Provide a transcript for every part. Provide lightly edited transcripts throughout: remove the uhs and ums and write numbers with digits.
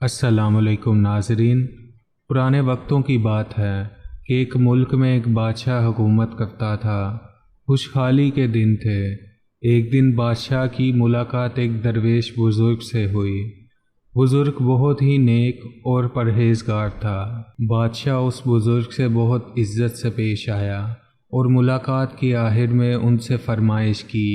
अस्सलाम वालेकुम नाज़रीन। पुराने वक्तों की बात है कि एक मुल्क में एक बादशाह हुकूमत करता था। खुशहाली के दिन थे। एक दिन बादशाह की मुलाकात एक दरवेश बुज़ुर्ग से हुई। बुज़ुर्ग बहुत ही नेक और परहेज़गार था। बादशाह उस बुज़ुर्ग से बहुत इज़्ज़त से पेश आया और मुलाकात की आखिर में उनसे फरमाइश की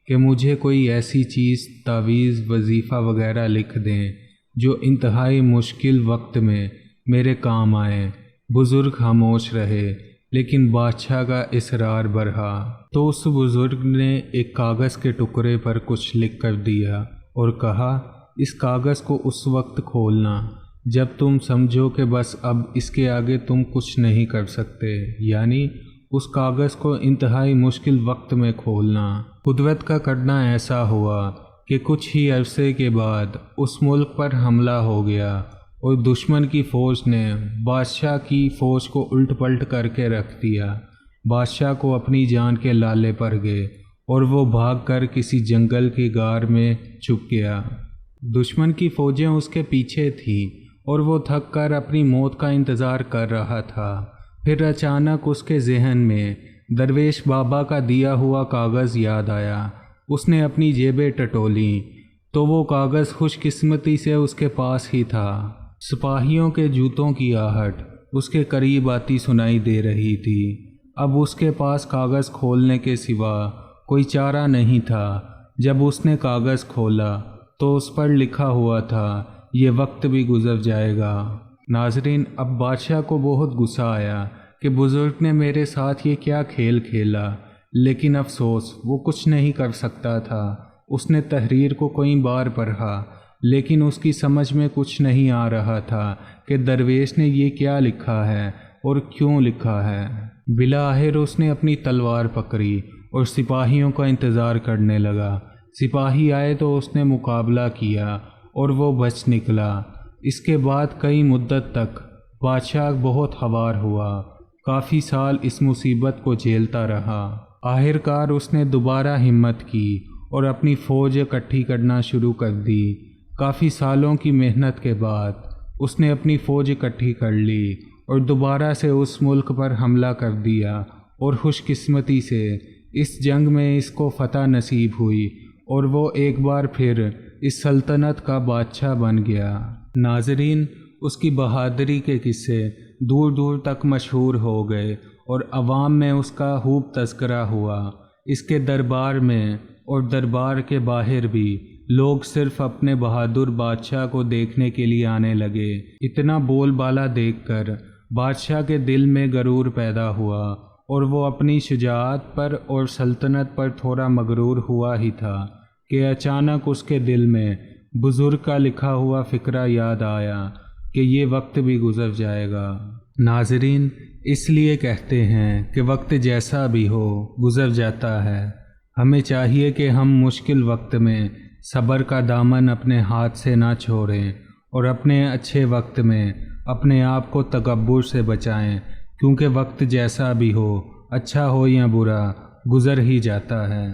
कि मुझे कोई ऐसी चीज़, तावीज़, वजीफ़ा वगैरह लिख दें जो इंतहाई मुश्किल वक्त में मेरे काम आए। बुज़ुर्ग खामोश रहे, लेकिन बादशाह का इसरार बढ़ा तो उस बुज़ुर्ग ने एक कागज़ के टुकड़े पर कुछ लिख कर दिया और कहा, इस कागज़ को उस वक्त खोलना जब तुम समझो कि बस अब इसके आगे तुम कुछ नहीं कर सकते, यानी उस कागज़ को इंतहाई मुश्किल वक्त में खोलना। कुदरत का करना ऐसा हुआ कि कुछ ही अरसे के बाद उस मुल्क पर हमला हो गया और दुश्मन की फ़ौज ने बादशाह की फ़ौज को उल्ट पलट करके रख दिया। बादशाह को अपनी जान के लाले पड़ गए और वो भागकर किसी जंगल की गार में छुप गया। दुश्मन की फ़ौजें उसके पीछे थीं और वो थक कर अपनी मौत का इंतज़ार कर रहा था। फिर अचानक उसके जहन में दरवेश बाबा का दिया हुआ कागज़ याद आया। उसने अपनी जेबें टटोली तो वो कागज़ खुशकिस्मती से उसके पास ही था। सिपाहियों के जूतों की आहट उसके करीब आती सुनाई दे रही थी। अब उसके पास कागज़ खोलने के सिवा कोई चारा नहीं था। जब उसने कागज़ खोला तो उस पर लिखा हुआ था, ये वक्त भी गुज़र जाएगा। नाज़रीन, अब बादशाह को बहुत गुस्सा आया कि बुज़ुर्ग ने मेरे साथ ये क्या खेल खेला, लेकिन अफसोस वो कुछ नहीं कर सकता था। उसने तहरीर को कई बार पढ़ा, लेकिन उसकी समझ में कुछ नहीं आ रहा था कि दरवेश ने ये क्या लिखा है और क्यों लिखा है। बिलाखिर उसने अपनी तलवार पकड़ी और सिपाहियों का इंतज़ार करने लगा। सिपाही आए तो उसने मुकाबला किया और वो बच निकला। इसके बाद कई मुद्दत तक बादशाह बहुत हवार हुआ। काफ़ी साल इस मुसीबत को झेलता रहा। आखिरकार उसने दोबारा हिम्मत की और अपनी फ़ौज इकट्ठी करना शुरू कर दी। काफ़ी सालों की मेहनत के बाद उसने अपनी फ़ौज इकट्ठी कर ली और दोबारा से उस मुल्क पर हमला कर दिया और खुशकिस्मती से इस जंग में इसको फ़तह नसीब हुई और वो एक बार फिर इस सल्तनत का बादशाह बन गया। नाज़रीन, उसकी बहादुरी के किस्से दूर दूर तक मशहूर हो गए और अवाम में उसका खूब तज़किरा हुआ। इसके दरबार में और दरबार के बाहर भी लोग सिर्फ अपने बहादुर बादशाह को देखने के लिए आने लगे। इतना बोलबाला देखकर बादशाह के दिल में गरूर पैदा हुआ और वो अपनी शुजाअत पर और सल्तनत पर थोड़ा मगरूर हुआ ही था कि अचानक उसके दिल में बुज़ुर्ग का लिखा हुआ फ़िक्रा याद आया कि ये वक्त भी गुज़र जाएगा। नाज़रीन, इसलिए कहते हैं कि वक्त जैसा भी हो गुज़र जाता है। हमें चाहिए कि हम मुश्किल वक्त में सब्र का दामन अपने हाथ से ना छोड़ें और अपने अच्छे वक्त में अपने आप को तकब्बुर से बचाएं, क्योंकि वक्त जैसा भी हो, अच्छा हो या बुरा, गुज़र ही जाता है।